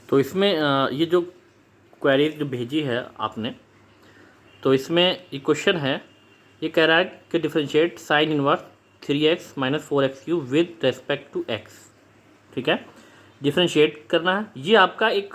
तो इसमें ये जो क्वेरीज जो भेजी है आपने, तो इसमें ये क्वेश्चन है, ये कह रहा है कि differentiate sine inverse 3x minus 4x³ with respect to x। ठीक है, डिफरेंशिएट करना है। ये आपका एक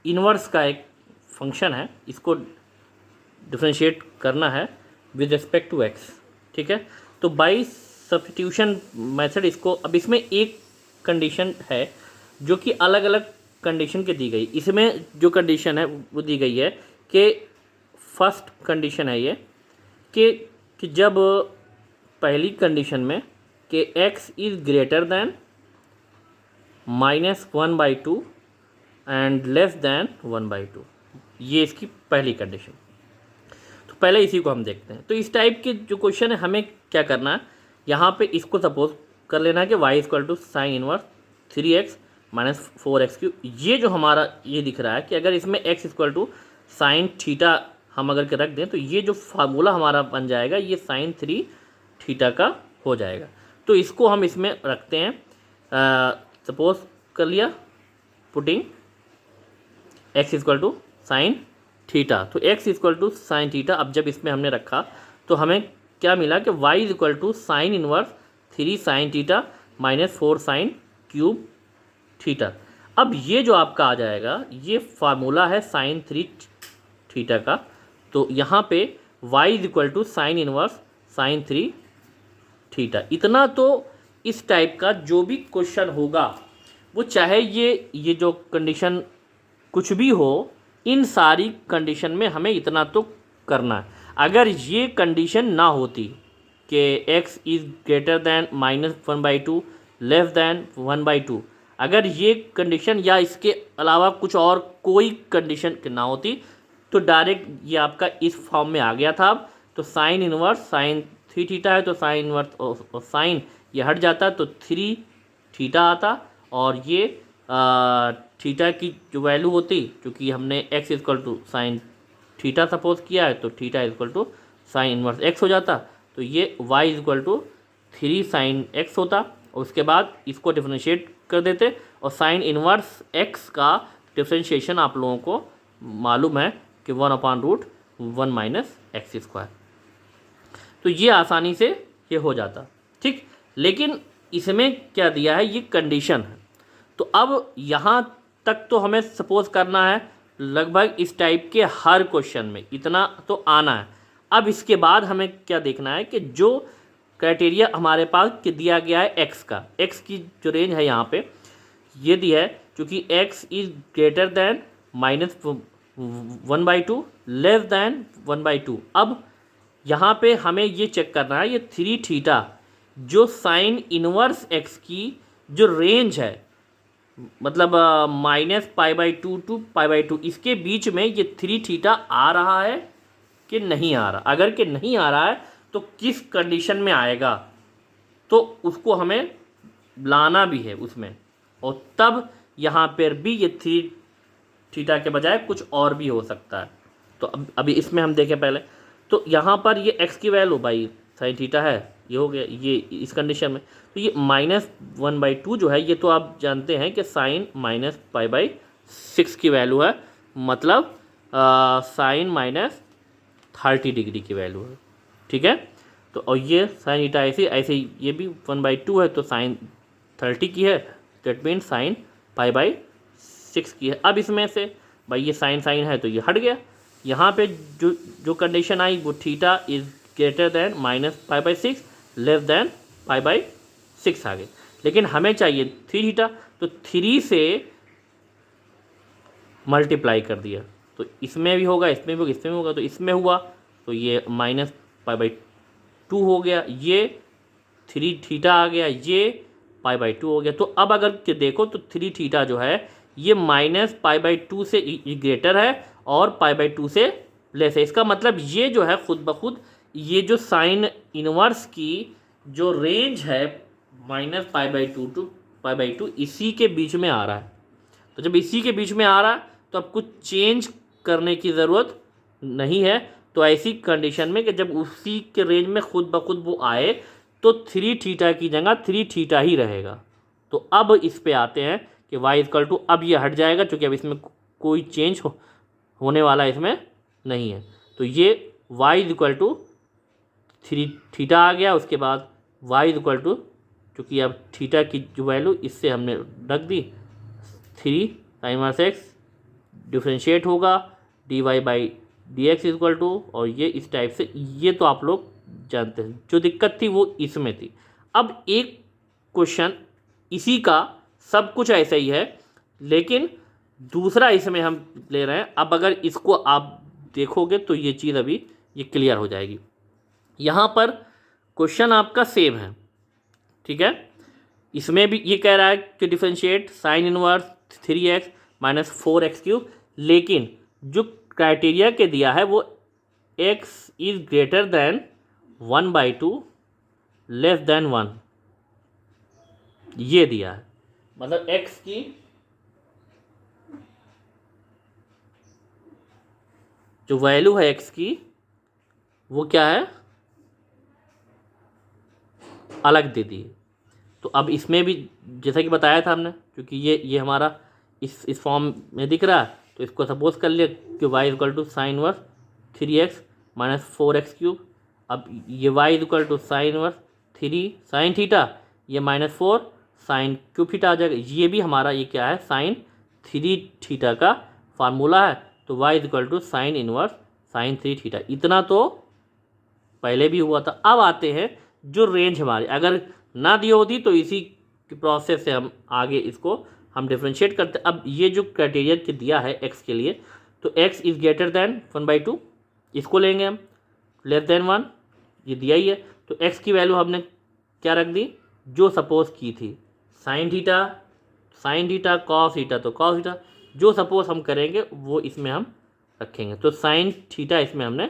इनवर्स का एक फंक्शन है, इसको डिफरेंशिएट करना है विद रेस्पेक्ट टू x। ठीक है, तो बाई सब्स्टिट्यूशन मेथड इसको, अब इसमें एक कंडीशन है जो कि अलग अलग कंडीशन के दी गई। इसमें जो कंडीशन है वो दी गई है कि फर्स्ट कंडीशन है ये कि जब पहली कंडीशन में कि x is greater then -1/2 and less than 1/2, ये इसकी पहली कंडीशन। तो पहले इसी को हम देखते हैं। तो इस टाइप के जो क्वेश्चन है हमें क्या करना है, यहाँ पे इसको सपोज कर लेना है कि y equal to sine inverse 3x minus 4x³। ये जो हमारा ये दिख रहा है कि अगर इसमें x equal to sine theta हम अगर के रख दें तो ये जो फार्मूला हमारा बन जाएगा ये साइन 3 थीटा का हो जाएगा। तो इसको हम इसमें रखते हैं, सपोज कर लिया putting x equal to sine theta. तो x equal to sine theta, अब जब इसमें हमने रखा तो हमें क्या मिला कि y equal to sine inverse 3 sine theta minus 4 sine cube theta. अब ये जो आपका आ जाएगा ये फार्मूला है साइन 3 थीटा का। तो यहाँ पे y equal to sine inverse sine 3 theta. इतना तो इस टाइप का जो भी क्वेश्चन होगा वो चाहे ये जो कंडीशन कुछ भी हो, इन सारी कंडीशन में हमें इतना तो करना है। अगर ये कंडीशन ना होती कि x is greater then -1/2 less than 1/2, अगर ये कंडीशन या इसके अलावा कुछ और कोई कंडीशन ना होती तो डायरेक्ट ये आपका इस फॉर्म में आ गया था। अब तो साइन इनवर्स साइन 3 थीटा है तो साइन इनवर्स और साइन ये हट जाता तो 3 थीटा आता, और ये थीटा की जो वैल्यू होती, क्योंकि हमने x equal to sine theta suppose किया है तो theta equal to sine inverse x हो जाता। तो ये y equal to 3 sine x होता, और उसके बाद इसको डिफरेंशिएट कर देते, और साइन इनवर्स x का डिफरेंशिएशन आप लोगों को मालूम है कि 1/√1 माइनस x²। तो ये आसानी से ये हो जाता। ठीक, लेकिन इसमें क्या दिया है, ये कंडीशन है। तो अब यहाँ तक तो हमें सपोज करना है लगभग इस टाइप के हर क्वेश्चन में इतना तो आना है। अब इसके बाद हमें क्या देखना है कि जो क्राइटेरिया हमारे पास कि दिया गया है x का, x की जो रेंज है यहाँ पे ये दिया है, क्योंकि x is greater then -1/2 less than 1/2। अब यहाँ पे हमें ये चेक करना है ये 3 थीटा जो साइन इनवर्स x की जो रेंज है, मतलब -π/2 टू π/2, इसके बीच में ये 3 थीटा आ रहा है कि नहीं आ रहा। अगर कि नहीं आ रहा है तो किस कंडीशन में आएगा, तो उसको हमें लाना भी है उसमें, और तब यहाँ पर भी ये 3 थीटा के बजाय कुछ और भी हो सकता है। तो अभी इसमें हम देखें पहले, तो यहाँ पर ये x की वैल्यू भाई साइन थीटा है, ये हो गया ये इस कंडीशन में। तो ये -1/2 जो है ये तो आप जानते हैं कि साइन -π/6 की वैल्यू है, मतलब साइन -30 डिग्री की वैल्यू है। ठीक है, तो और ये साइन थीटा ऐसे ऐसे ये भी 1/2 है तो साइन 30 की है, दैट मीन साइन π/6 की है। अब इसमें से भाई ये साइन साइन है तो ये हट गया। यहाँ पे जो कंडीशन आई वो theta is greater than -π/6 less than π/6 आ गए, लेकिन हमें चाहिए 3 थीटा, तो 3 से मल्टीप्लाई कर दिया तो इसमें भी होगा, इसमें भी होगा, इसमें भी होगा, तो इसमें हुआ तो ये -π/2 हो गया, ये 3 थीटा आ गया, ये π/2 हो गया। तो अब अगर देखो तो 3 थीटा जो है ये -π/2 से ग्रेटर है और π/2 से लेस है। इसका मतलब ये जो है खुद ब खुद ये जो साइन इनवर्स की जो रेंज है -π/2 टू π/2 इसी के बीच में आ रहा है। तो जब इसी के बीच में आ रहा है तो अब कुछ चेंज करने की ज़रूरत नहीं है। तो ऐसी कंडीशन में कि जब उसी के रेंज में खुद ब खुद वो आए तो 3 थीटा की जगह 3 थीटा ही रहेगा। तो अब इस पे आते हैं कि वाई इक्वल टू, अब ये हट जाएगा क्योंकि अब इसमें कोई चेंज होने वाला इसमें नहीं है। तो ये y equal to three theta आ गया। उसके बाद वाई इक्वल टू, चूँकि अब थीटा की जो वैल्यू इससे हमने रख दी, 3 sin इनवर्स एक्स डिफ्रेंशिएट होगा d y by d x equal to, और ये इस टाइप से। ये तो आप लोग जानते हैं, जो दिक्कत थी वो इसमें थी। अब एक क्वेश्चन इसी का, सब कुछ ऐसा ही है, लेकिन दूसरा इसमें हम ले रहे हैं। अब अगर इसको आप देखोगे तो ये चीज़ अभी ये क्लियर हो जाएगी। यहाँ पर क्वेश्चन आपका सेम है, ठीक है। इसमें भी ये कह रहा है कि differentiate sine inverse 3x minus 4x³, लेकिन जो क्राइटेरिया के दिया है वो x is greater than 1/2 less than 1, ये दिया है। मतलब x की जो वैल्यू है x की वो क्या है, अलग दे दी है। तो अब इसमें भी जैसा कि बताया था हमने, क्योंकि ये हमारा इस फॉर्म में दिख रहा है, तो इसको सपोज कर लिया कि y equal to sine inverse 3x minus 4x³। अब ये y equal to sine inverse 3 sine theta, ये माइनस 4 साइन क्यूब थीटा आ जाएगा। ये भी हमारा ये क्या है, साइन 3 थीटा का फार्मूला है। तो y equal to sine inverse sine 3 theta. इतना तो पहले भी हुआ था। अब आते हैं जो रेंज हमारी अगर ना दी होती तो इसी प्रोसेस से हम आगे इसको हम डिफ्रेंशिएट करते। अब ये जो क्राइटेरिया के दिया है x के लिए, तो x इज़ ग्रेटर दैन 1/2, इसको लेंगे हम, लेस देन 1 ये दिया ही है। तो x की वैल्यू हमने क्या रख दी, जो सपोज की थी, साइन थीटा कॉस थीटा, तो कॉस थीटा जो सपोज हम करेंगे वो इसमें हम रखेंगे। तो साइन थीटा इसमें हमने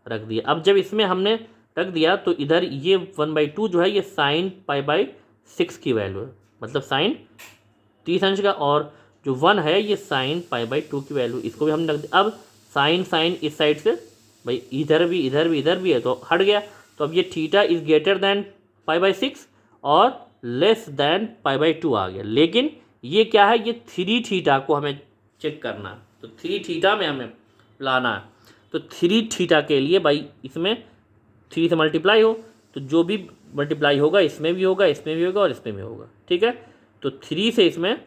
रख दिया। अब जब इसमें हमने रख दिया तो इधर ये 1/2 जो है ये साइन π/6 की वैल्यू है, मतलब साइन 30 अंश का, और जो 1 है ये साइन π/2 की वैल्यू, इसको भी हमने रख दिया। अब साइन इस साइड से भाई इधर भी है तो हट गया। तो अब ये थीटा इज ग्रेटर दैन π/6 और लेस दैन π/2 आ गया। लेकिन ये क्या है, ये 3 थीटा को हमें चेक करना है, तो 3 थीटा में हमें लाना है। तो 3 थीटा के लिए भाई इसमें 3 से मल्टीप्लाई हो, तो जो भी मल्टीप्लाई होगा इसमें भी होगा, इसमें भी होगा और इसमें भी होगा, ठीक है। तो 3 से इसमें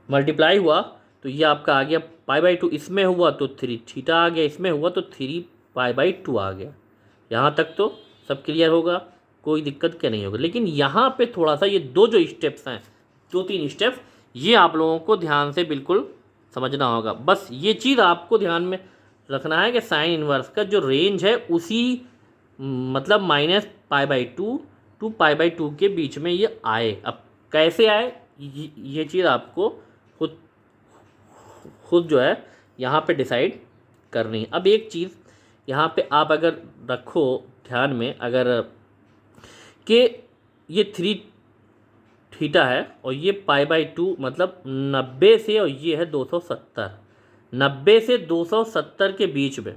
मल्टीप्लाई हुआ तो ये आपका आ गया π/2, इसमें हुआ तो 3 थीटा आ गया, इसमें हुआ तो 3 π/2 आ गया। यहाँ तक तो सब क्लियर होगा, कोई दिक्कत क्या नहीं होगा। लेकिन यहाँ पे थोड़ा सा ये दो जो स्टेप्स हैं, 2-3 स्टेप्स, ये आप लोगों को ध्यान से बिल्कुल समझना होगा। बस ये चीज़ आपको ध्यान में रखना है कि साइन इनवर्स का जो रेंज है उसी मतलब माइनस π/2 टू π/2 के बीच में ये आए। अब कैसे आए ये चीज़ आपको खुद जो है यहाँ पे डिसाइड करनी है। अब एक चीज़ यहाँ पे आप अगर रखो ध्यान में, अगर कि ये 3 थीटा है और ये π/2 मतलब 90 से, और ये है 270, 90 से 270 के बीच में।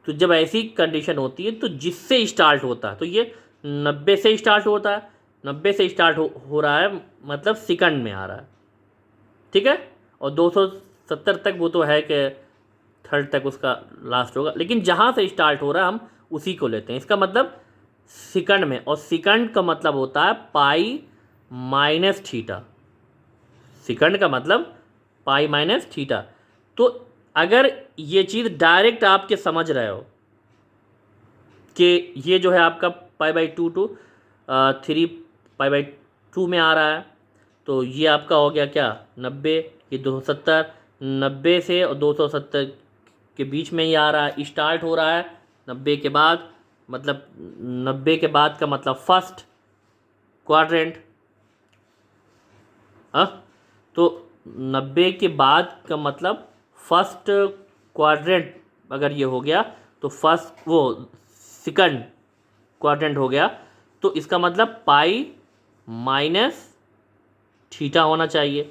तो जब ऐसी कंडीशन होती है तो जिससे स्टार्ट होता है, तो ये 90 से स्टार्ट होता है, 90 से स्टार्ट हो रहा है मतलब सेकंड में आ रहा है, ठीक है। और 270 तक वो तो है कि थर्ड तक उसका लास्ट होगा, लेकिन जहाँ से स्टार्ट हो रहा है हम उसी को लेते हैं। इसका मतलब सेकंड में, और सेकंड का मतलब होता है पाई माइनस थीटा, सेकंड का मतलब पाई माइनस थीटा। तो अगर ये चीज़ डायरेक्ट आपके समझ रहे हो कि ये जो है आपका π/2 टू 3 π/2 में आ रहा है, तो ये आपका हो गया क्या 90, ये 270, 90 से और 270 के बीच में ही आ रहा है, स्टार्ट हो रहा है 90 के बाद, मतलब 90 के बाद का मतलब फर्स्ट क्वाड्रेंट। तो 90 के बाद का मतलब फर्स्ट क्वाड्रेंट अगर ये हो गया तो फर्स्ट वो सेकंड क्वाड्रेंट हो गया। तो इसका मतलब पाई माइनस थीटा होना चाहिए।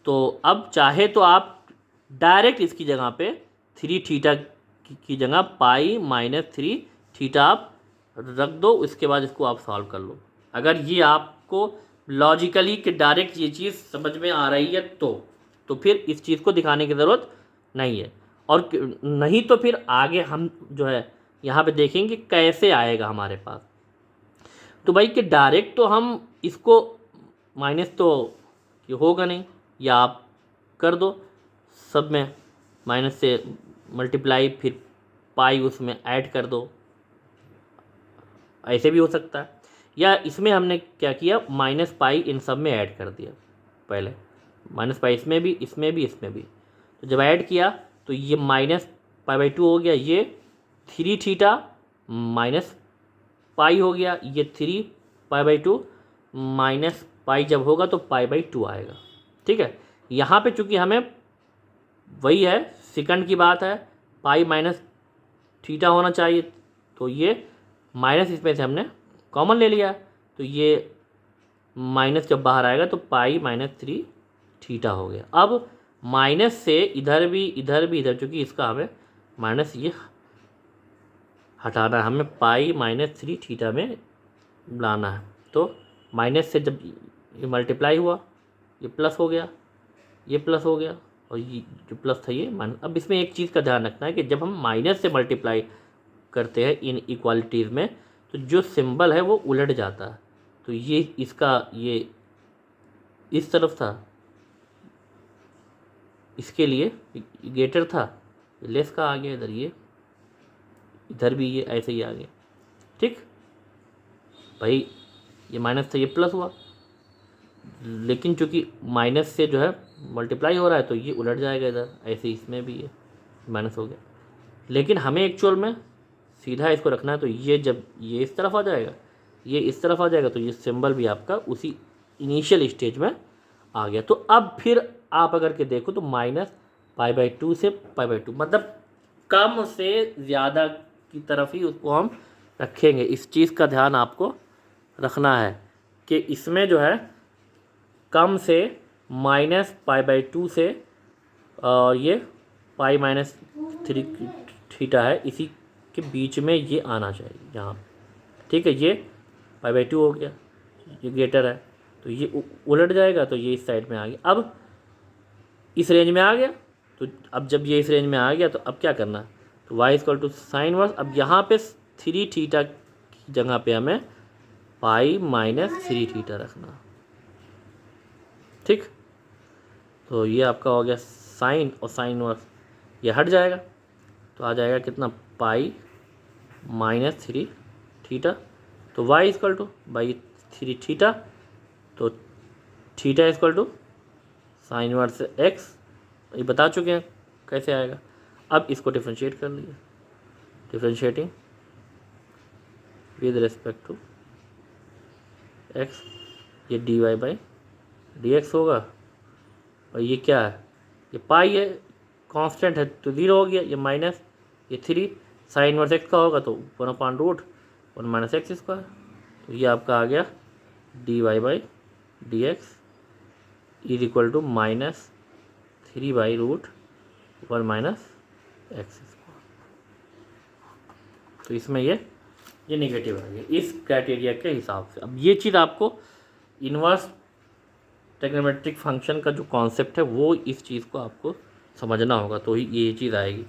तो अब चाहे तो आप डायरेक्ट इसकी जगह पे 3 थीटा की जगह पाई माइनस 3 थीटा आप रख दो, इसके बाद इसको आप सॉल्व कर लो। अगर ये आपको लॉजिकली कि डायरेक्ट ये चीज़ समझ में आ रही है तो फिर इस चीज़ को दिखाने की ज़रूरत नहीं है। और नहीं तो फिर आगे हम जो है यहाँ पे देखेंगे कैसे आएगा हमारे पास। तो भाई कि डायरेक्ट तो हम इसको माइनस तो ये होगा नहीं, या आप कर दो सब में माइनस से मल्टीप्लाई, फिर पाई उसमें ऐड कर दो, ऐसे भी हो सकता है। या इसमें हमने क्या किया, माइनस पाई इन सब में ऐड कर दिया, पहले माइनस पाई इसमें भी, इसमें भी, इसमें भी। तो जब ऐड किया तो ये माइनस पाई बाई 2 हो गया, ये 3 थीटा माइनस पाई हो गया, ये 3 पाई बाई 2 माइनस पाई जब होगा तो पाई बाई 2 आएगा। ठीक है, यहाँ पे चूंकि हमें वही है, सेकंड की बात है, पाई माइनस थीटा होना चाहिए, तो ये माइनस इसमें से हमने कॉमन ले लिया, तो ये माइनस जब बाहर आएगा तो पाई माइनस 3 थीटा हो गया। अब माइनस से इधर भी इधर, चूँकि इसका हमें माइनस ये हटाना है, हमें पाई माइनस 3 थीटा में लाना है। तो माइनस से जब ये मल्टीप्लाई हुआ, ये प्लस हो गया, ये प्लस हो गया, और ये जो प्लस था ये माइनस। अब इसमें एक चीज़ का ध्यान रखना है कि जब हम माइनस से मल्टीप्लाई करते हैं इन इक्वालिटीज़ में, तो जो सिंबल है वो उलट जाता है। तो ये इसका ये इस तरफ था, इसके लिए ग्रेटर था, लेस का आ गया इधर, ये इधर भी ये ऐसे ही आ गया। ठीक भाई, ये माइनस था, ये प्लस हुआ, लेकिन चूंकि माइनस से जो है मल्टीप्लाई हो रहा है तो ये उलट जाएगा इधर, ऐसे इसमें भी ये माइनस हो गया। लेकिन हमें एक्चुअल में सीधा इसको रखना है, तो ये जब ये इस तरफ आ जाएगा, ये इस तरफ आ जाएगा, तो ये सिंबल भी आपका उसी इनिशियल स्टेज में आ गया। तो अब फिर आप अगर के देखो तो माइनस पाई बाई 2 से पाई बाई 2, मतलब कम से ज़्यादा की तरफ ही उसको हम रखेंगे। इस चीज़ का ध्यान आपको रखना है कि इसमें जो है कम से माइनस पाई बाई 2 से, और ये पाई माइनस 3 थीटा है, इसी के बीच में ये आना चाहिए यहाँ। ठीक है, ये पाई बाई 2 हो गया, ये ग्रेटर है, तो ये उलट जाएगा, तो ये इस साइड में आ गया। अब इस रेंज में आ गया, तो अब जब ये इस रेंज में आ गया तो अब क्या करना है, तो y equal to sine verse. अब यहाँ पे 3 थीटा की जगह पे हमें पाई माइनस 3 थीटा रखना। ठीक, तो ये आपका हो गया साइन, और साइन वर्स ये हट जाएगा, तो आ जाएगा कितना, पाई माइनस 3 थीटा। तो y equal to by 3 theta, तो theta equal to sine inverse x, ये बता चुके हैं कैसे आएगा। अब इसको डिफ्रेंशिएट कर लीजिए, differentiating with respect to x, ये dy बाई dx होगा, और ये क्या है, ये पाई है, कांस्टेंट है, तो 0 हो गया, ये माइनस ये 3 साइन वर्स x का होगा, तो 1/√1 माइनस एक्स स्क्वायर, तो ये आपका आ गया dy by dx is equal to minus 3/√1 minus x square. तो इसमें ये नेगेटिव आ गया इस क्राइटेरिया के हिसाब से। अब ये चीज़ आपको इन्वर्स ट्रिग्नोमेट्रिक फंक्शन का जो कॉन्सेप्ट है वो इस चीज़ को आपको समझना होगा, तो ही ये चीज़ आएगी।